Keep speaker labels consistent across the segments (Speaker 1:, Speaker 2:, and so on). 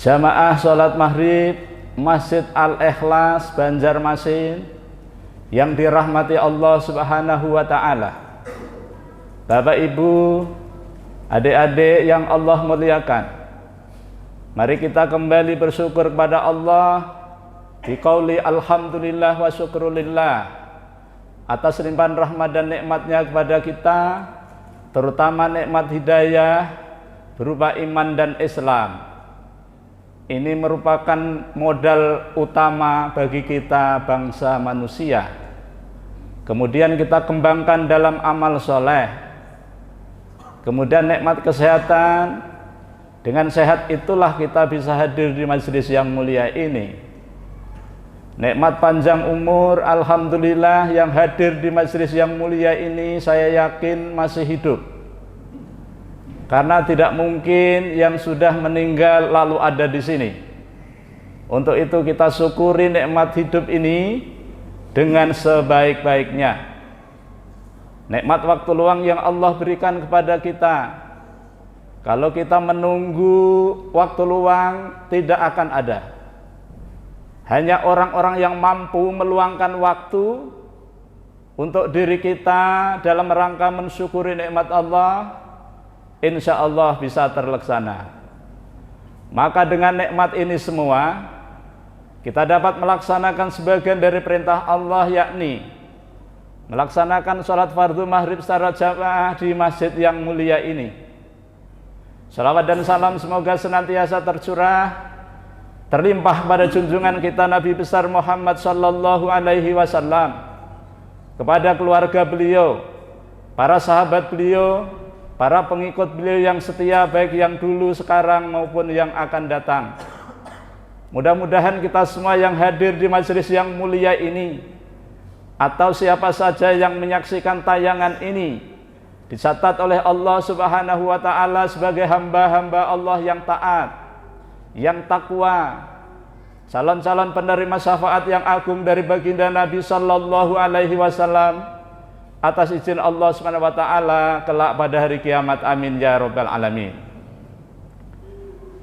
Speaker 1: Jamaah sholat maghrib Masjid Al-Ikhlas Banjarmasin yang dirahmati Allah Subhanahu wa Ta'ala, Bapak Ibu, adik-adik yang Allah muliakan, mari kita kembali bersyukur kepada Allah biqauli alhamdulillah wa syukrulillah atas limpahan rahmat dan nikmatnya kepada kita, terutama nikmat hidayah berupa iman dan Islam. Ini merupakan modal utama bagi kita bangsa manusia. Kemudian kita kembangkan dalam amal soleh. Kemudian nikmat kesehatan. Dengan sehat itulah kita bisa hadir di majelis yang mulia ini. Nikmat panjang umur, alhamdulillah, yang hadir di majelis yang mulia ini saya yakin masih hidup. Karena tidak mungkin yang sudah meninggal lalu ada di sini. Untuk itu kita syukuri nikmat hidup ini dengan sebaik-baiknya. Nikmat waktu luang yang Allah berikan kepada kita. Kalau kita menunggu waktu luang tidak akan ada. Hanya orang-orang yang mampu meluangkan waktu untuk diri kita dalam rangka mensyukuri nikmat Allah, insya Allah bisa terlaksana. Maka dengan nikmat ini semua kita dapat melaksanakan sebagian dari perintah Allah, yakni melaksanakan sholat fardu maghrib secara jamaah di masjid yang mulia ini. Salawat dan salam semoga senantiasa tercurah, terlimpah pada junjungan kita Nabi besar Muhammad sallallahu alaihi wasallam, kepada keluarga beliau, para sahabat beliau, para pengikut beliau yang setia, baik yang dulu, sekarang maupun yang akan datang. Mudah-mudahan kita semua yang hadir di majelis yang mulia ini, atau siapa saja yang menyaksikan tayangan ini, dicatat oleh Allah Subhanahu wa Ta'ala sebagai hamba-hamba Allah yang taat, yang takwa, calon-calon penerima syafaat yang agung dari baginda Nabi sallallahu alaihi wasallam atas izin Allah Subhanahu wa Ta'ala kelak pada hari kiamat. Amin ya rabbal alamin.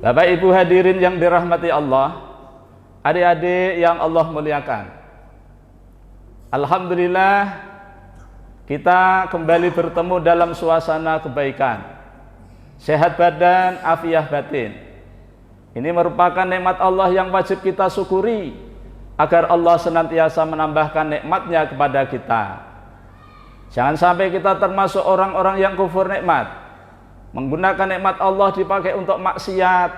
Speaker 1: Bapak Ibu hadirin yang dirahmati Allah, adik-adik yang Allah muliakan, alhamdulillah kita kembali bertemu dalam suasana kebaikan, sehat badan, afiah batin. Ini merupakan nikmat Allah yang wajib kita syukuri agar Allah senantiasa menambahkan nikmatnya kepada kita. Jangan sampai kita termasuk orang-orang yang kufur nikmat, menggunakan nikmat Allah dipakai untuk maksiat,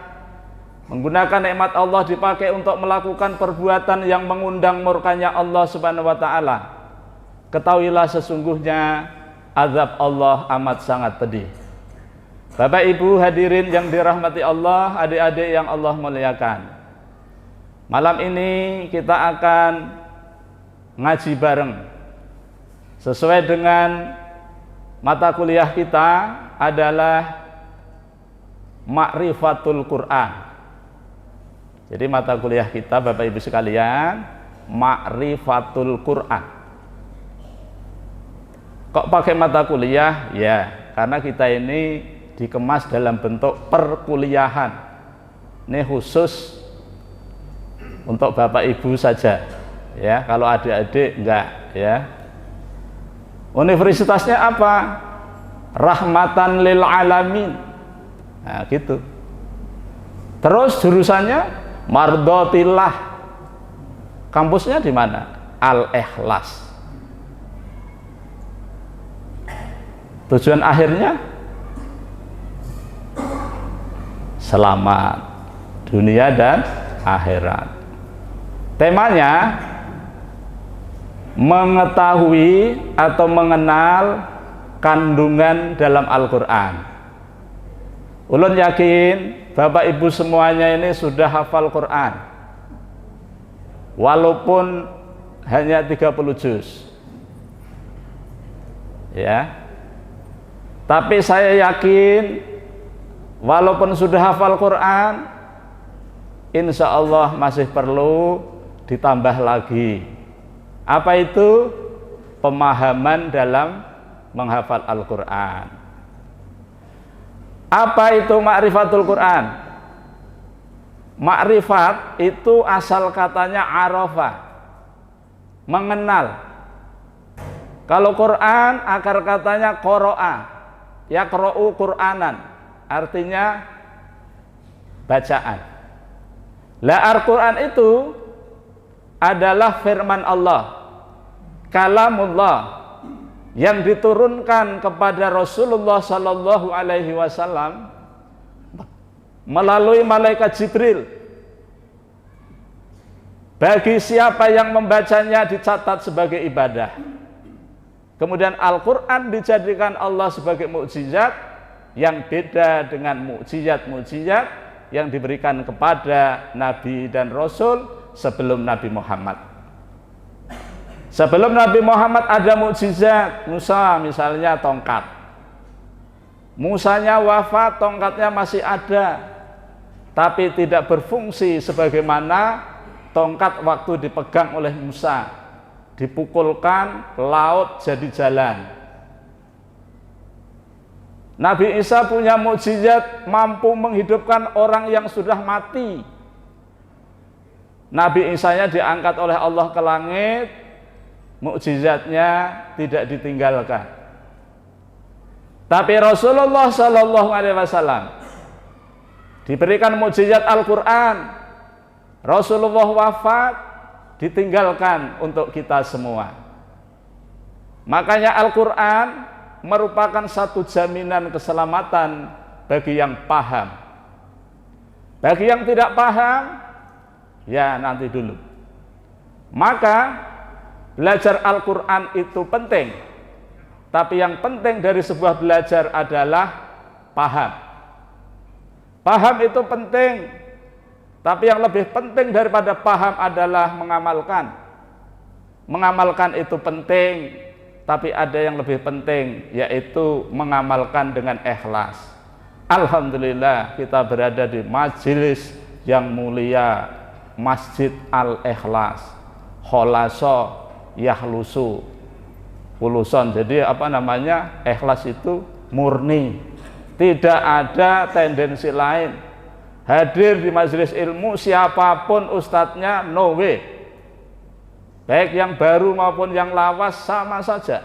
Speaker 1: menggunakan nikmat Allah dipakai untuk melakukan perbuatan yang mengundang murkanya Allah Subhanahu wa Ta'ala. Ketahuilah sesungguhnya azab Allah amat sangat pedih. Bapak Ibu hadirin yang dirahmati Allah, adik-adik yang Allah muliakan, malam ini kita akan ngaji bareng sesuai dengan mata kuliah kita adalah Ma'rifatul Quran. Jadi mata kuliah kita Bapak Ibu sekalian, Ma'rifatul Quran. Kok pakai mata kuliah? Ya, karena kita ini dikemas dalam bentuk perkuliahan. Ini khusus untuk Bapak Ibu saja, ya. Kalau adik-adik enggak, ya. Universitasnya apa? Rahmatan lil alamin. Nah, gitu. Terus jurusannya Mardhatillah. Kampusnya di mana? Al-Ikhlas. Tujuan akhirnya selamat dunia dan akhirat. Temanya mengetahui atau mengenal kandungan dalam Al-Quran. Ulun yakin Bapak Ibu semuanya ini sudah hafal Quran, walaupun hanya 30 juz, ya. Tapi saya yakin walaupun sudah hafal Quran, insya Allah masih perlu ditambah lagi. Apa itu? Pemahaman dalam menghafal Al-Quran. Apa itu Ma'rifatul Quran? Ma'rifat itu asal katanya arafa, mengenal. Kalau Quran akar katanya qara'a, yaqra'u Qur'anan, artinya bacaan. La Al-Quran itu adalah firman Allah, kalamullah yang diturunkan kepada Rasulullah Sallallahu Alaihi Wasallam melalui malaikat Jibril. Bagi siapa yang membacanya dicatat sebagai ibadah. Kemudian Al-Quran dijadikan Allah sebagai mukjizat yang beda dengan mukjizat-mukjizat yang diberikan kepada Nabi dan Rasul sebelum Nabi Muhammad. Sebelum Nabi Muhammad ada mukjizat. Musa misalnya tongkat. Musanya wafat, tongkatnya masih ada, tapi tidak berfungsi sebagaimana tongkat waktu dipegang oleh Musa, dipukulkan laut jadi jalan. Nabi Isa punya mukjizat, mampu menghidupkan orang yang sudah mati. Nabi Isa-nya diangkat oleh Allah ke langit, mukjizatnya tidak ditinggalkan. Tapi Rasulullah Sallallahu Alaihi Wasallam diberikan mukjizat Al-Quran. Rasulullah wafat, ditinggalkan untuk kita semua. Makanya Al-Quran merupakan satu jaminan keselamatan bagi yang paham. Bagi yang tidak paham, ya nanti dulu. Maka belajar Al-Quran itu penting, tapi yang penting dari sebuah belajar adalah paham. Paham itu penting, tapi yang lebih penting daripada paham adalah mengamalkan. Mengamalkan itu penting, tapi ada yang lebih penting, yaitu mengamalkan dengan ikhlas. Alhamdulillah kita berada di majelis yang mulia, Masjid Al-Ikhlas, kholaso yahlusu puluson. Jadi apa namanya, ikhlas itu murni, tidak ada tendensi lain. Hadir di majelis ilmu siapapun ustadznya, no way, baik yang baru maupun yang lawas sama saja.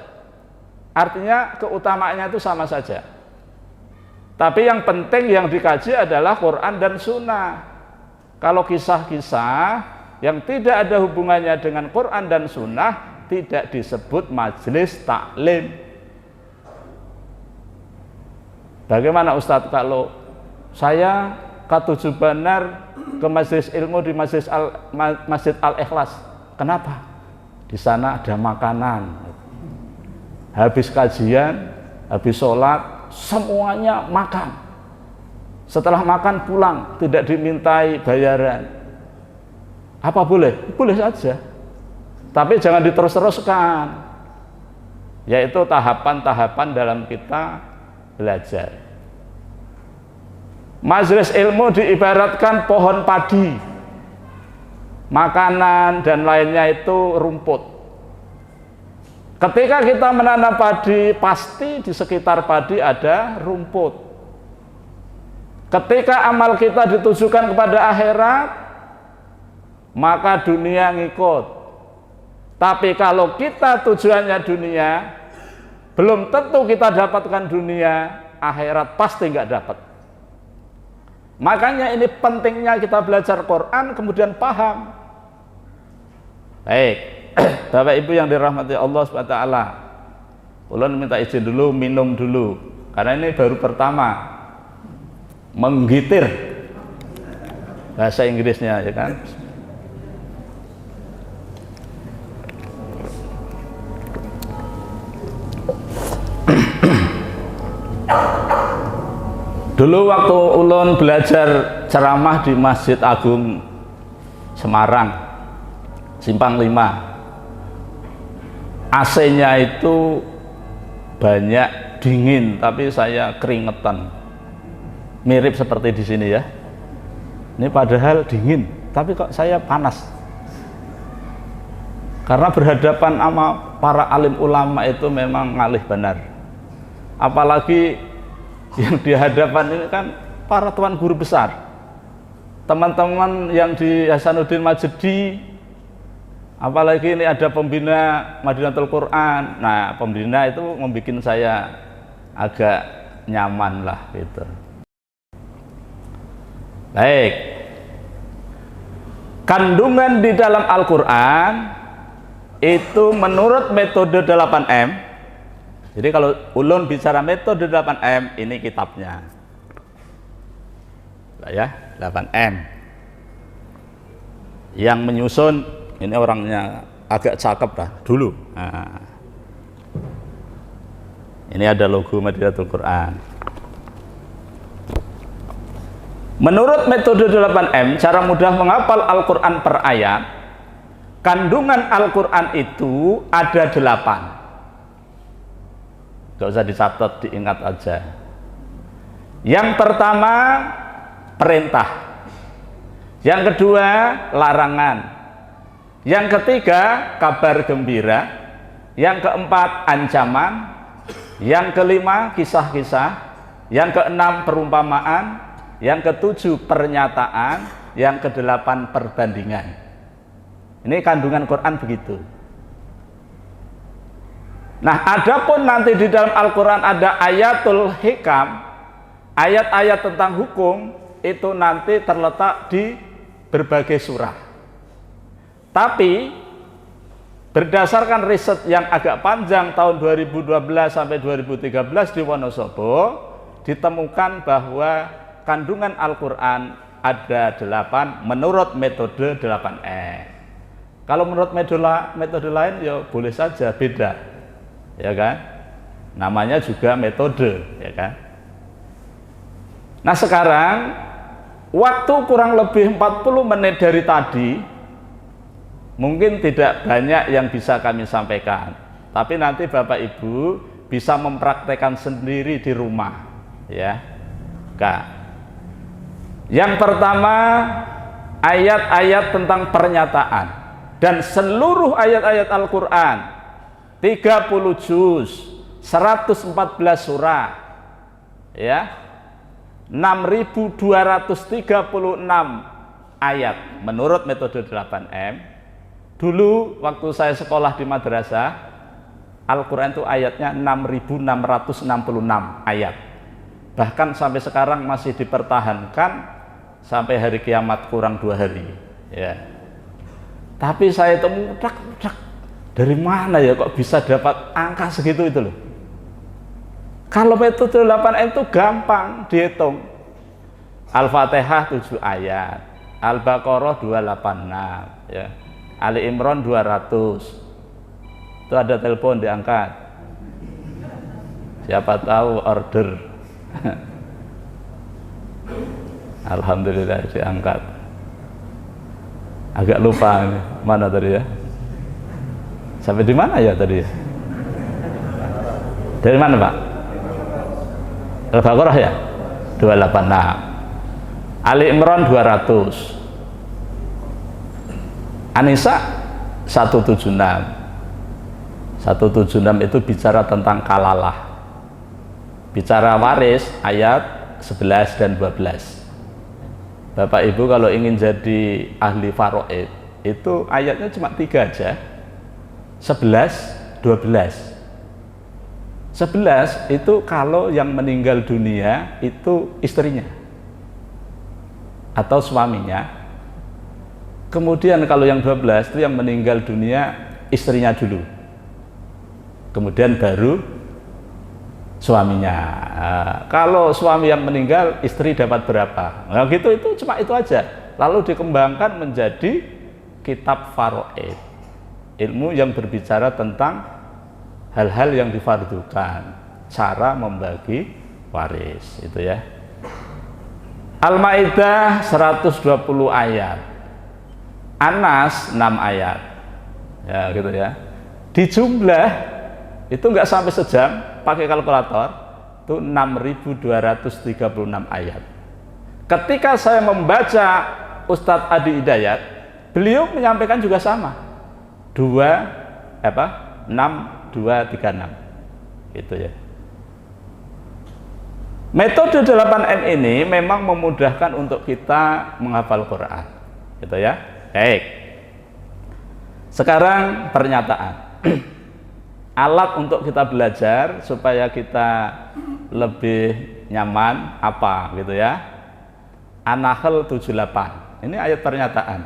Speaker 1: Artinya keutamaannya itu sama saja. Tapi yang penting yang dikaji adalah Quran dan Sunnah. Kalau kisah-kisah yang tidak ada hubungannya dengan Quran dan Sunnah tidak disebut majelis taklim. Bagaimana Ustadz kalau saya K7 Banar ke majelis ilmu di Masjid Al-Ikhlas? Kenapa? Di sana ada makanan. Habis kajian, habis sholat, semuanya makan. Setelah makan pulang, tidak dimintai bayaran. Apa boleh? Boleh saja. Tapi jangan diterus-teruskan. Yaitu tahapan-tahapan dalam kita belajar. Majelis ilmu diibaratkan pohon padi. Makanan dan lainnya itu rumput. Ketika kita menanam padi, pasti di sekitar padi ada rumput. Ketika amal kita ditujukan kepada akhirat, maka dunia ngikut. Tapi kalau kita tujuannya dunia, belum tentu kita dapatkan dunia, akhirat pasti nggak dapat. Makanya ini pentingnya kita belajar Quran, kemudian paham. Baik, Bapak Ibu yang dirahmati Allah SWT, ulun minta izin dulu, minum dulu, karena ini baru pertama menggitir bahasa Inggrisnya, ya kan? Dulu waktu ulun belajar ceramah di Masjid Agung Semarang, Simpang 5, AC-nya itu banyak dingin, tapi saya keringetan. Mirip seperti di sini ya. Ini padahal dingin, tapi kok saya panas. Karena berhadapan sama para alim ulama itu memang ngalih benar. Apalagi yang di hadapan ini kan para tuan guru besar. teman-teman yang di Hasanuddin Majdi, apalagi ini ada pembina Madinatul Quran. Nah, pembina itu membuat saya agak nyaman lah gitu. Baik, kandungan di dalam Al-Quran itu menurut metode 8M. Jadi kalau ulun bicara metode 8M, ini kitabnya ya, 8M yang menyusun. Ini orangnya agak cakep lah dulu. Nah, ini ada logo Madinatul Quran. Menurut metode 8M, cara mudah menghafal Al-Quran per ayat, kandungan Al-Quran itu ada 8. Gak usah dicatat, diingat aja. Yang pertama, perintah. Yang kedua, larangan. Yang ketiga, kabar gembira. Yang keempat, ancaman. Yang kelima, kisah-kisah. Yang keenam, perumpamaan. Yang ketujuh, pernyataan. Yang kedelapan, perbandingan. Ini kandungan Quran begitu. Nah, adapun nanti di dalam Al-Quran ada ayatul hikam, ayat-ayat tentang hukum, itu nanti terletak di berbagai surah. Tapi berdasarkan riset yang agak panjang tahun 2012 sampai 2013 di Wonosobo, ditemukan bahwa kandungan Al-Quran ada 8 menurut metode 8E. Kalau menurut metode lain ya boleh saja beda, ya kan? Namanya juga metode, ya kan? Nah, sekarang waktu kurang lebih 40 menit dari tadi, mungkin tidak banyak yang bisa kami sampaikan, tapi nanti Bapak Ibu bisa mempraktekkan sendiri di rumah, ya. Kak. Yang pertama, ayat-ayat tentang pernyataan, dan seluruh ayat-ayat Al-Quran 30 juz, 114 surah, ya, 6.236 ayat menurut metode 8M. Dulu waktu saya sekolah di madrasah, Al-Quran itu ayatnya 6.666 ayat. Bahkan sampai sekarang masih dipertahankan sampai hari kiamat kurang 2 hari, ya. Tapi saya temu dari mana ya kok bisa dapat angka segitu itu loh. Kalau metode 8M itu gampang dihitung. Al-Fatihah 7 ayat, Al-Baqarah 286, ya. Ali Imran 200. Itu ada telepon, diangkat. Siapa tahu order. Alhamdulillah diangkat. Agak lupa ini. Mana tadi ya? Sampai di mana ya tadi? Dari mana, Pak? Al-Baqarah ya? 286. Ali Imran 200. An-Nisa 176. 176 itu bicara tentang kalalah, bicara waris, ayat 11 dan 12. Bapak Ibu kalau ingin jadi ahli faraid, itu ayatnya cuma 3 aja, 11, 12. 11 itu kalau yang meninggal dunia itu istrinya atau suaminya. Kemudian kalau yang 12 itu yang meninggal dunia istrinya dulu, kemudian baru suaminya. Nah, kalau suami yang meninggal, istri dapat berapa? Nah gitu, itu cuma itu aja. Lalu dikembangkan menjadi kitab faraid, ilmu yang berbicara tentang hal-hal yang difardukan, cara membagi waris, itu ya. Al-Maidah 120 ayat, An-Nas 6 ayat, ya gitu ya. Di jumlah itu nggak sampai sejam pakai kalkulator, itu 6.236 ayat. Ketika saya membaca Ustadz Adi Hidayat, beliau menyampaikan juga sama, 6236 gitu ya. Metode 8M ini memang memudahkan untuk kita menghafal Quran, gitu ya. Baik. Sekarang pernyataan. Alat untuk kita belajar supaya kita lebih nyaman apa, gitu ya. An-Nahl 78. Ini ayat pernyataan.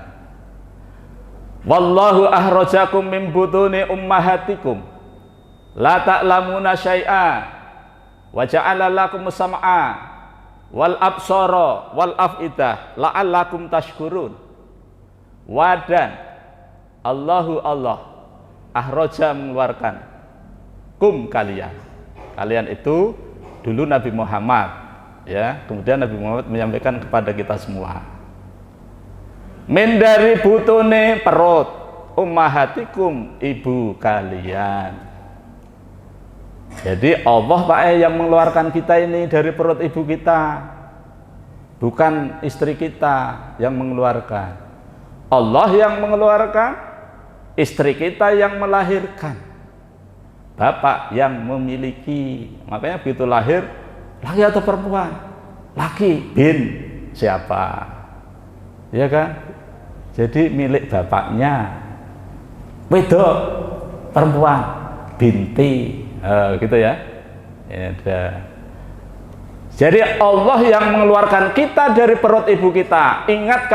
Speaker 1: Wallahu ahrajakum min butuni ummahatikum la ta'lamuna syai'a wa ja'ala lakum sam'a wal absara wal af'idah la'allakum tashkurun. Wadan Allahu Allah ahraja mengeluarkan kalian itu dulu Nabi Muhammad, ya, kemudian Nabi Muhammad menyampaikan kepada kita semua, min dari butune perut ummahatikum, ibu kalian. Jadi Allah Pak yang mengeluarkan kita ini dari perut ibu kita, bukan istri kita yang mengeluarkan. Allah yang mengeluarkan, istri kita yang melahirkan, bapak yang memiliki. Makanya begitu lahir, laki atau perempuan, laki bin siapa, ya kan? Jadi milik bapaknya, wedok perempuan binti. Gitu ya. Jadi Allah yang mengeluarkan kita dari perut ibu kita. Ingat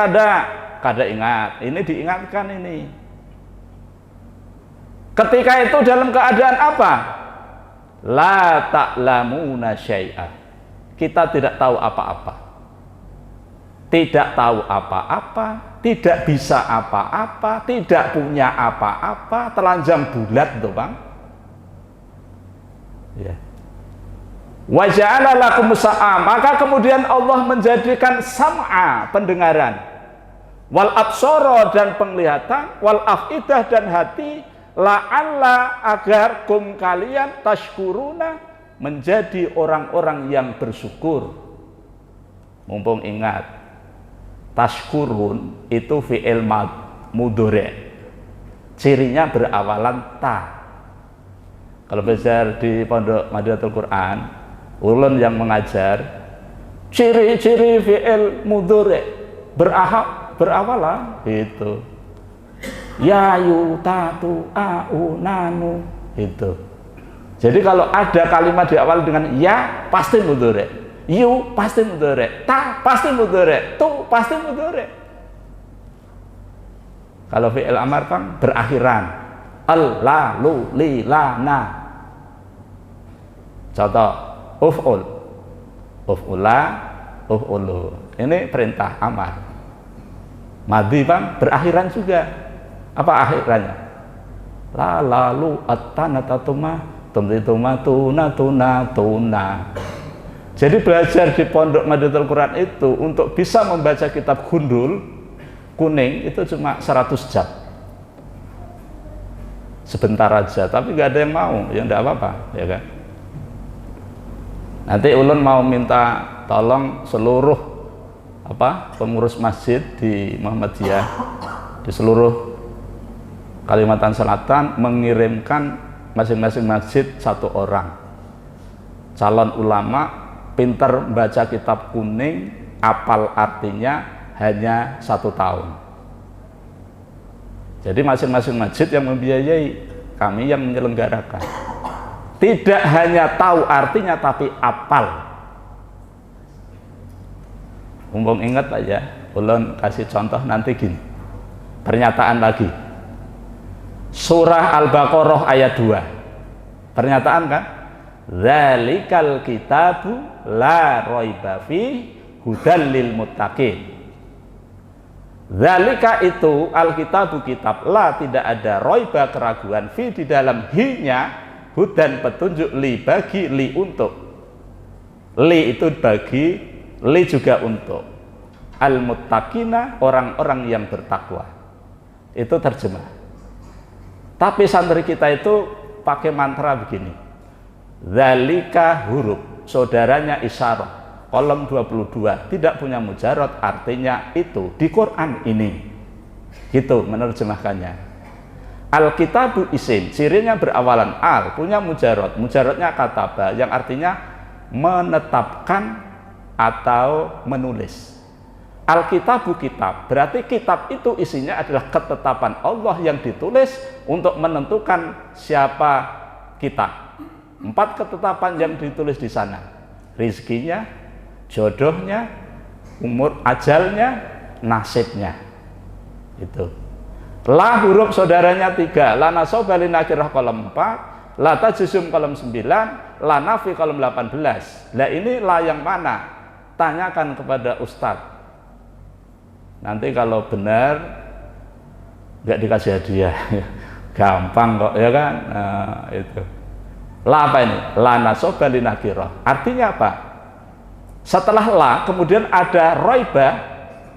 Speaker 1: kada ingat. Ini diingatkan ini. Ketika itu dalam keadaan apa? La ta'lamuna syai'a. Kita tidak tahu apa-apa. Tidak tahu apa-apa, tidak bisa apa-apa, tidak punya apa-apa, telanjang bulat tuh, Bang. Ya. Wa ja'ala lakum sam'a, maka kemudian Allah menjadikan sam'a, pendengaran, wal absara dan penglihatan, wal afidah dan hati, la'alla agar kalian tashkuruna, menjadi orang-orang yang bersyukur. Mumpung ingat, tashkurun itu fi'il mudhari', cirinya berawalan ta. Kalau belajar di Pondok Madinatul Quran, ulun yang mengajar, ciri-ciri fi'il mudhari' berawalan itu. Ya yu tatu au nanu itu. Jadi kalau ada kalimat diawali dengan ya pasti mudhari', yu pasti mudhari', ta pasti mudhari', tu pasti mudhari'. Kalau fi'il amar kan berakhiran al, la, lu, li, la, na. Contoh, uf'ul, uf'ula, uf'ulu. Ini perintah amar. Madhi bang berakhiran juga. Apa akhirannya? La, la, lu, at-tana, tatuma, tumtituma, tuna, tuna, tuna. Jadi belajar di Pondok Madinatul Quran itu untuk bisa membaca kitab gundul kuning itu cuma 100 jam. Sebentar aja, tapi nggak ada yang mau, ya nggak apa-apa, ya kan? Nanti ulun mau minta tolong seluruh pengurus masjid di Muhammadiyah di seluruh Kalimantan Selatan mengirimkan masing-masing masjid 1 orang calon ulama pintar baca kitab kuning, apal artinya hanya 1 tahun. Jadi masing-masing masjid yang membiayai, kami yang menyelenggarakan. Tidak hanya tahu artinya tapi apal. Mumpung ingat Pak ya, ulun kasih contoh nanti gini. Pernyataan lagi. Surah Al-Baqarah ayat 2. Pernyataan kan? Dzalikal kitabu la raiba fi hudal lil muttaqin. Dzalika itu Alkitabu kitab, la tidak ada raiba keraguan, fi di dalam hinya, hudan petunjuk, li bagi, li untuk, li itu bagi, li juga untuk, al muttaqina orang-orang yang bertakwa. Itu terjemah. Tapi santri kita itu pakai mantra begini, dzalika huruf, saudaranya isyarah, kolom 22, tidak punya mujarot, artinya itu di Quran ini. Gitu menerjemahkannya. Alkitabu isim, cirinya berawalan al, punya mujarot, mujarotnya kataba, yang artinya menetapkan atau menulis. Alkitabu kitab, berarti kitab itu isinya adalah ketetapan Allah yang ditulis untuk menentukan siapa kita. 4 ketetapan yang ditulis di sana. Rizkinya, jodohnya, umur ajalnya, nasibnya. Itu. La huruf saudaranya 3, la nasoba li nakirah kolom 4, la tajusum kolom 9, la nafi kolom 18. Lah ini la yang mana? Tanyakan kepada ustadz. Nanti kalau benar nggak dikasih hadiah, gampang kok ya kan. Nah, itu. La apa ini? La nasoba li nakirah. Artinya apa? Setelah la kemudian ada roiba,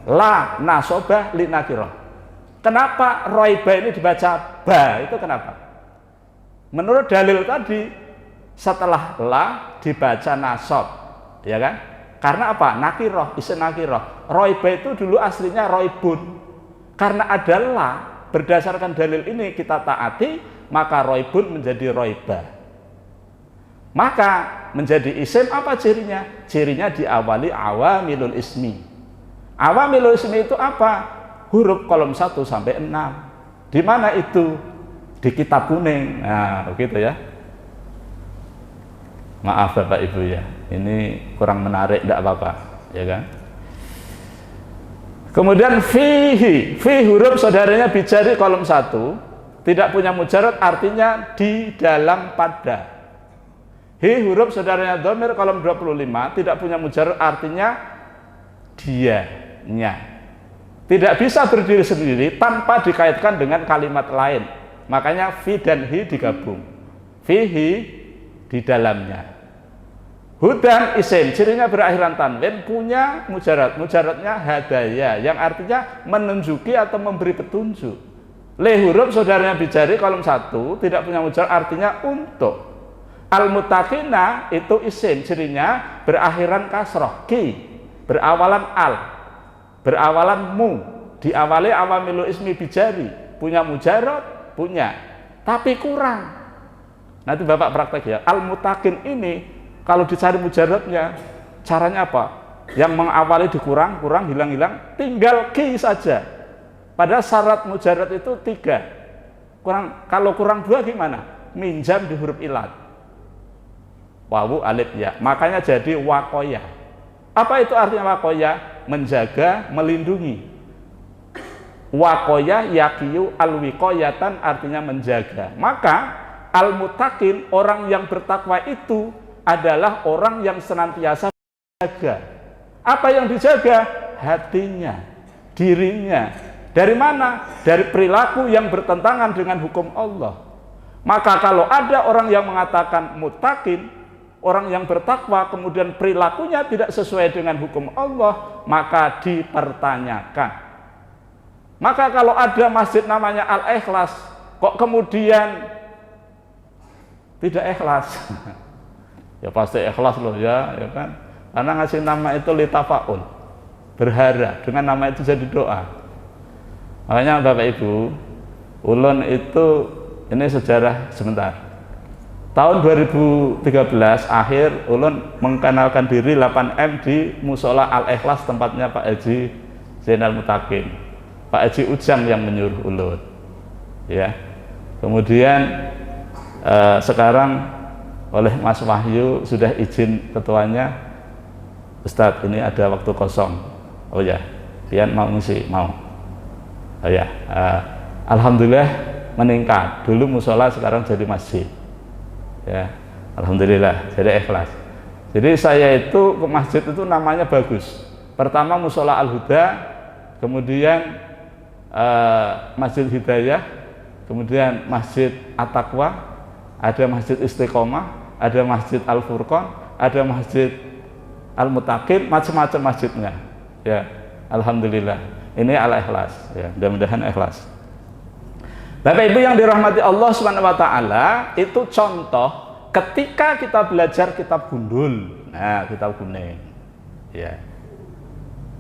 Speaker 1: la nasoba li nakirah. Kenapa roiba ini dibaca ba? Itu kenapa? Menurut dalil tadi setelah la dibaca nasob, ya kan? Karena apa? Nakiroh, isim nakiroh. Roiba itu dulu aslinya roibun. Karena ada la, berdasarkan dalil ini kita taati, maka roibun menjadi roiba. Maka menjadi isim apa cirinya? Cirinya diawali awamilul ismi. Awamilul ismi itu apa? Huruf kolom 1 sampai 6. Di mana itu? Di kitab kuning. Nah, begitu ya. Maaf Bapak Ibu ya, ini kurang menarik, tidak apa-apa, ya kan? Kemudian fihi, fi huruf saudaranya bijari kolom 1, tidak punya mujarad, artinya di dalam pada. Hi huruf saudaranya dhamir kolom 25, tidak punya mujarad, artinya dianya. Tidak bisa berdiri sendiri tanpa dikaitkan dengan kalimat lain. Makanya fi dan hi digabung. Fihi di dalamnya. Hudan isim, cirinya berakhiran tanwin, punya mujarad. Mujaradnya hadaya, yang artinya menunjuki atau memberi petunjuk. Le huruf saudaranya bijari kolom 1, tidak punya mujarad, artinya untuk. Al-muttaqina itu isim, cirinya berakhiran kasroh, ki, berawalan al, berawalan mu, diawali awamilu ismi bijari, punya mujarad, punya, tapi kurang. Nanti Bapak praktek ya. Al-muttaqin ini kalau dicari mujaradnya, caranya apa? Yang mengawali dikurang, kurang, hilang, tinggal ki saja. Padahal syarat mujarad itu 3. Kalau kurang 2 gimana? Minjam di huruf ilat. Wawu, alif, ya. Makanya jadi wakoya. Apa itu artinya wakoya? Menjaga, melindungi. Wakoya yakiyu alwikoyatan, artinya menjaga. Maka al-muttaqin, orang yang bertakwa itu adalah orang yang senantiasa menjaga. Apa yang dijaga? Hatinya, dirinya. Dari mana? Dari perilaku yang bertentangan dengan hukum Allah. Maka kalau ada orang yang mengatakan muttaqin, orang yang bertakwa, kemudian perilakunya tidak sesuai dengan hukum Allah, maka dipertanyakan. Maka kalau ada masjid namanya Al-Ikhlas, kok kemudian tidak ikhlas? Ya pasti ikhlas loh ya kan? Karena ngasih nama itu litafaul, berharap dengan nama itu jadi doa. Makanya Bapak Ibu, ulun itu ini sejarah sebentar. Tahun 2013 akhir ulun mengenalkan diri 8M di Musola Al-Ikhlas, tempatnya Pak Haji Zainal Mutakin, Pak Haji Ujang yang menyuruh ulun. Ya. Kemudian sekarang oleh Mas Wahyu sudah izin ketuanya, Ustadz ini ada waktu kosong. Oh ya, pian mau ngisi, mau. Oh ya, alhamdulillah meningkat. Dulu musola, sekarang jadi masjid. Ya, alhamdulillah, jadi ikhlas. Jadi saya itu ke masjid itu namanya bagus. Pertama Musola Al-Huda, kemudian Masjid Hidayah, kemudian Masjid At-Taqwa, ada Masjid Istiqomah, ada Masjid Al-Furqan, ada Masjid Al-Mutakin, macam-macam masjidnya. Ya, alhamdulillah. Ini Al-Ikhlas, ya, mudah-mudahan ikhlas. Bapak Ibu yang dirahmati Allah Subhanahu wa taala, itu contoh ketika kita belajar kitab gundul. Nah, kitab kuning. Ya.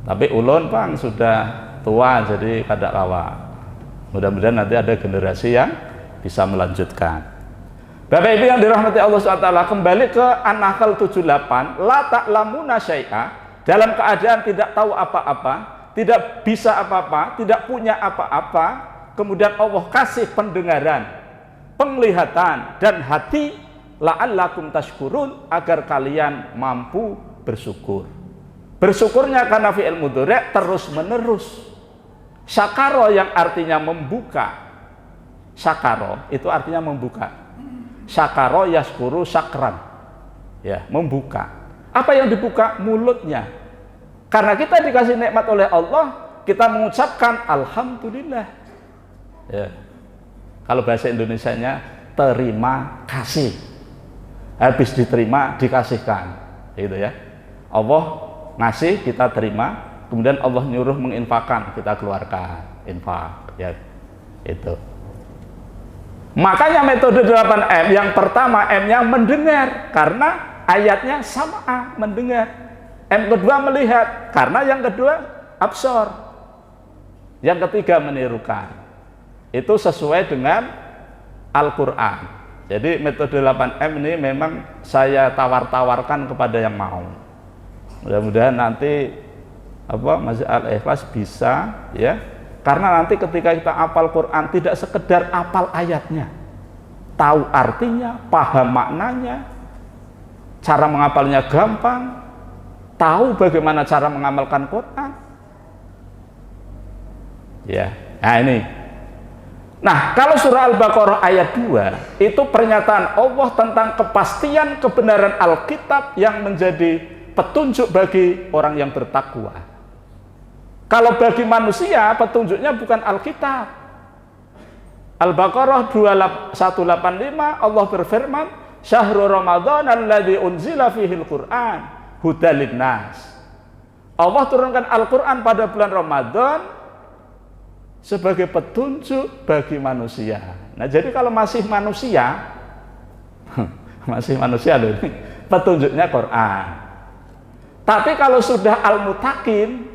Speaker 1: Tapi ulun Bang sudah tua, jadi kada kawa. Mudah-mudahan nanti ada generasi yang bisa melanjutkan. Bapak Ibu yang dirahmati Allah SWT, kembali ke An-Nahl 78, la ta'lamuna syai'a, dalam keadaan tidak tahu apa-apa, tidak bisa apa-apa, tidak punya apa-apa, kemudian Allah kasih pendengaran, penglihatan dan hati, la'allakum tashkurun, agar kalian mampu bersyukur. Bersyukurnya karena fi'il mudhari' terus menerus. Syakaro yang artinya membuka, syakaro itu artinya membuka. Syakaro yaskuru syakran, ya, membuka. Apa yang dibuka? Mulutnya. Karena kita dikasih nikmat oleh Allah, kita mengucapkan alhamdulillah, ya. Kalau bahasa Indonesianya terima kasih. Habis diterima dikasihkan, gitu ya. Allah ngasih, kita terima, kemudian Allah nyuruh menginfakkan, kita keluarkan infak, ya. Itu. Makanya metode 8M yang pertama, M-nya mendengar karena ayatnya sama, mendengar. M kedua melihat karena yang kedua absor. Yang ketiga menirukan. Itu sesuai dengan Al-Qur'an. Jadi metode 8M ini memang saya tawar-tawarkan kepada yang mau. Mudah-mudahan nanti Masjid Al-Ikhlas bisa, ya. Karena nanti ketika kita hafal Quran tidak sekedar hafal ayatnya, tahu artinya, paham maknanya, cara menghafalnya gampang, tahu bagaimana cara mengamalkan Quran. Ya, nah ini. Nah, kalau surah Al-Baqarah ayat 2 itu pernyataan Allah tentang kepastian kebenaran Alkitab yang menjadi petunjuk bagi orang yang bertakwa. Kalau bagi manusia petunjuknya bukan Alkitab. Al-Baqarah 185 Allah berfirman, Syahrul Ramadan alladzi unzila fihil Qur'an hudal linnas. Allah turunkan Al-Qur'an pada bulan Ramadan sebagai petunjuk bagi manusia. Nah, jadi kalau masih manusia masih manusia loh ini, petunjuknya Quran. Tapi kalau sudah al-mutakin,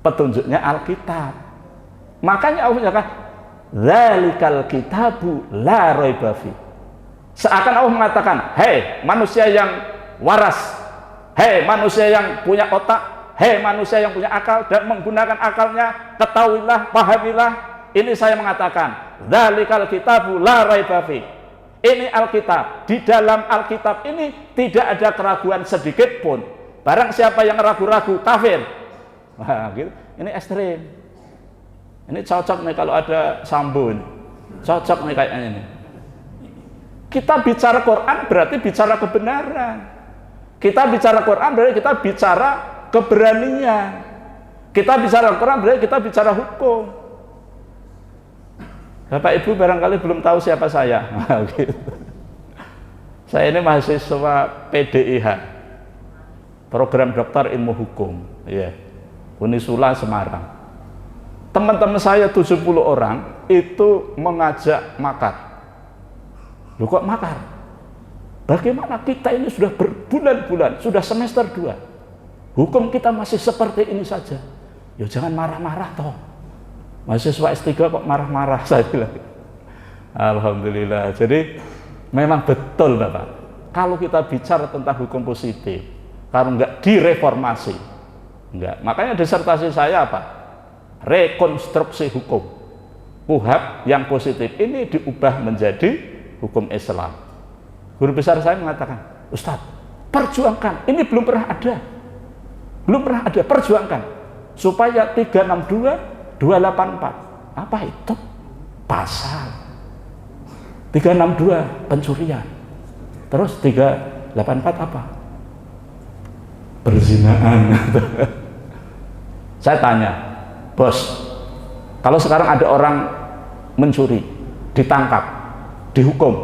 Speaker 1: petunjuknya Alkitab. Makanya Allah menyatakan dzalikal kitabu la raiba fi. Seakan Allah mengatakan, hei manusia yang waras, hei manusia yang punya otak, hei manusia yang punya akal dan menggunakan akalnya, ketahuilah, pahamilah, ini saya mengatakan dzalikal kitabu la raiba fi. Ini Alkitab. Di dalam Alkitab ini tidak ada keraguan sedikit pun. Barang siapa yang ragu-ragu kafir. Nah, gitu. Ini ekstrim. Ini cocok nih kalau ada sambun. Cocok nih kayaknya ini. Kita bicara Quran berarti bicara kebenaran. Kita bicara Quran berarti kita bicara keberanian. Kita bicara Quran berarti kita bicara hukum. Bapak Ibu barangkali belum tahu siapa saya. Nah, gitu. Saya ini mahasiswa PDIH, Program Doktor Ilmu Hukum, ya. Unisula Semarang. Teman-teman saya 70 orang itu mengajak makar. Loh kok makar? Bagaimana kita ini sudah berbulan-bulan, sudah semester 2. Hukum kita masih seperti ini saja. Ya jangan marah-marah toh. Mahasiswa S3 kok marah-marah, saya bilang. Alhamdulillah. Jadi memang betul Bapak. Kalau kita bicara tentang hukum positif, kalau enggak direformasi, enggak. Makanya disertasi saya apa? Rekonstruksi hukum. KUHAP yang positif ini diubah menjadi hukum Islam. Guru besar saya mengatakan, Ustadz, perjuangkan. Ini belum pernah ada. Belum pernah ada, perjuangkan. Supaya 362, 284. Apa itu? Pasal. 362, pencurian. Terus 384 apa? Perzinaan. Saya tanya, bos, kalau sekarang ada orang mencuri, ditangkap, dihukum,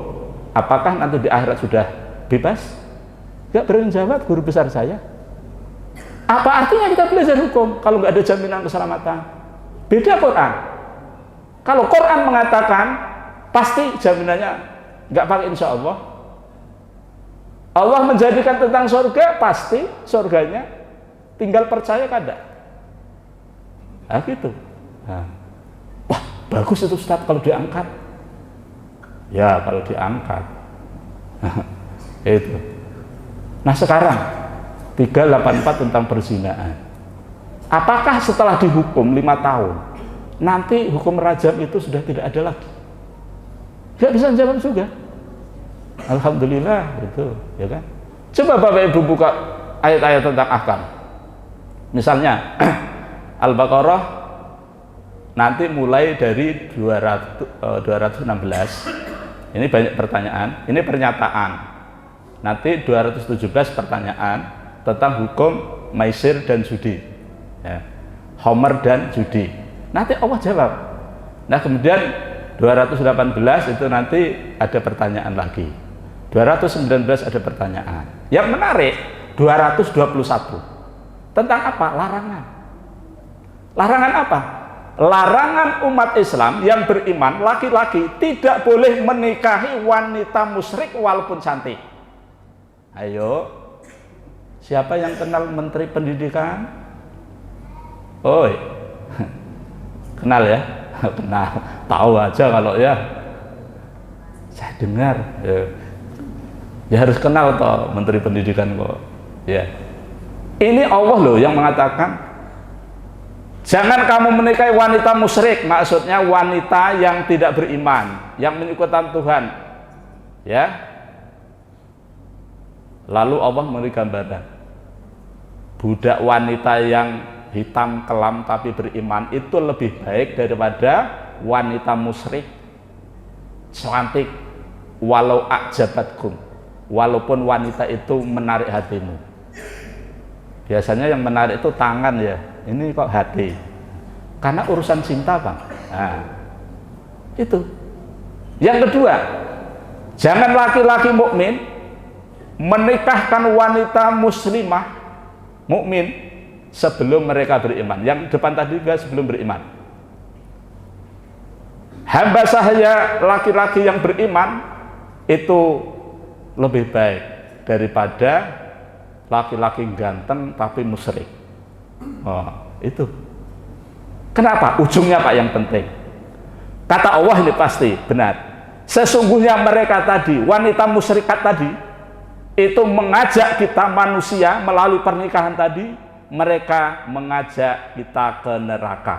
Speaker 1: apakah nanti di akhirat sudah bebas? Gak berani jawab guru besar saya. Apa artinya kita belajar hukum kalau nggak ada jaminan keselamatan? Beda Quran. Kalau Quran mengatakan pasti jaminannya nggak pakai insya Allah. Allah menjadikan tentang surga, pasti surganya tinggal percaya kada. Nah gitu. Nah. Wah bagus itu Ustaz kalau diangkat. Ya kalau diangkat. Itu. Nah sekarang 384 tentang perzinaan. Apakah setelah dihukum 5 tahun nanti hukum rajam itu sudah tidak ada lagi? Gak bisa jawab juga. Alhamdulillah itu, ya kan? Coba Bapak Ibu buka ayat-ayat tentang ahkam. Misalnya Al-Baqarah nanti mulai dari 216. Ini banyak pertanyaan, ini pernyataan. Nanti 217 pertanyaan tentang hukum maisir dan judi. Ya. Homer dan judi. Nanti Allah jawab. Nah, kemudian 218 itu nanti ada pertanyaan lagi. 219 ada pertanyaan. Yang menarik 221. Tentang apa? Larangan. Larangan apa? Larangan umat Islam yang beriman laki-laki tidak boleh menikahi wanita musyrik walaupun cantik. Ayo, siapa yang kenal Menteri Pendidikan? Oi, kenal ya? Kenal, tahu aja kalau ya. Saya dengar, ya harus kenal toh Menteri Pendidikan kok. Ya, ini Allah loh yang mengatakan. Jangan kamu menikahi wanita musyrik, maksudnya wanita yang tidak beriman, yang menyekutukan Tuhan. Ya. Lalu Allah memberi gambaran. Budak wanita yang hitam kelam tapi beriman itu lebih baik daripada wanita musyrik cantik walau ajabatkum, walaupun wanita itu menarik hatimu. Biasanya yang menarik itu tangan ya, ini kok hati, karena urusan cinta Bang. Nah, itu. Yang kedua, jangan laki-laki mukmin menikahkan wanita muslimah mukmin sebelum mereka beriman. Yang depan tadi juga sebelum beriman. Hamba sahaya laki-laki yang beriman itu lebih baik daripada laki-laki ganteng tapi musyrik. Oh, itu. Kenapa? Ujungnya Pak yang penting. Kata Allah ini pasti benar. Sesungguhnya mereka tadi, wanita musyrikat tadi, itu mengajak kita manusia melalui pernikahan tadi, mereka mengajak kita ke neraka.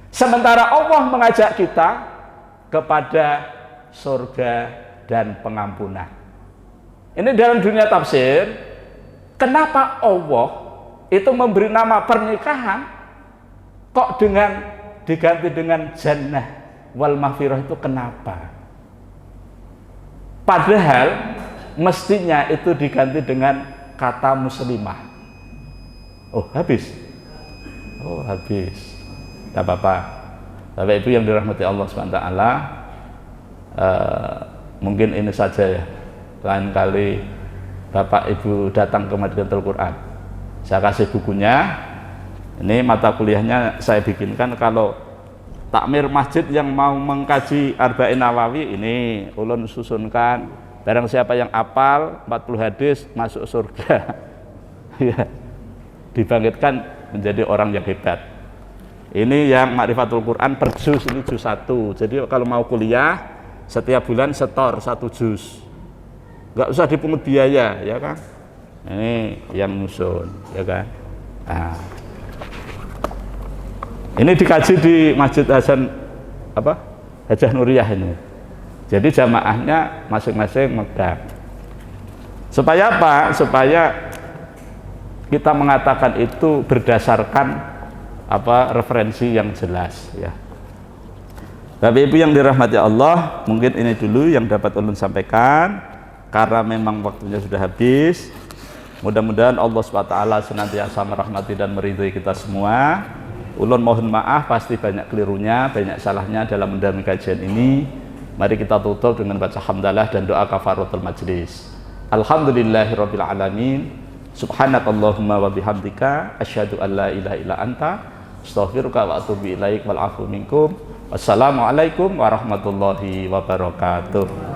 Speaker 1: Sementara Allah mengajak kita kepada surga dan pengampunan. Ini dalam dunia tafsir. Kenapa Allah itu memberi nama pernikahan kok dengan diganti dengan jannah wal maghfirah itu kenapa? Padahal mestinya itu diganti dengan kata muslimah. Oh habis. Oh habis. Tidak apa-apa. Bapak Ibu yang dirahmati Allah SWT, mungkin ini saja ya. Lain kali Bapak Ibu datang ke Madinatul Quran, saya kasih bukunya. Ini mata kuliahnya saya bikinkan. Kalau takmir masjid yang mau mengkaji Arba'in Nawawi, ini ulun susunkan. Barang siapa yang apal 40 hadis masuk surga. Ya, dibangkitkan menjadi orang yang hebat. Ini yang Ma'rifatul Quran per juz, ini juz 1. Jadi kalau mau kuliah setiap bulan setor 1 juz. Nggak usah dipungut biaya, ya kan? Ini yang nyusun, ya kan? Nah, ini dikaji di Masjid Hasan Hajah Nuriyah ini. Jadi jamaahnya masing-masing megang. Supaya apa? Supaya kita mengatakan itu berdasarkan referensi yang jelas, ya. Bapak Ibu yang dirahmati Allah, mungkin ini dulu yang dapat ulun sampaikan. Karena memang waktunya sudah habis. Mudah-mudahan Allah SWT senantiasa merahmati dan meridhoi kita semua. Ulun mohon maaf, pasti banyak kelirunya, banyak salahnya dalam mendampingi kajian ini. Mari kita tutup dengan baca hamdalah dan doa kafaratul majlis. Alhamdulillahirabbil alamin. Subhanakallahumma wa bihamdika asyhadu an la ilaha illa anta astaghfiruka wa atubu ilaik wal afu minkum. Wassalamualaikum warahmatullahi wabarakatuh.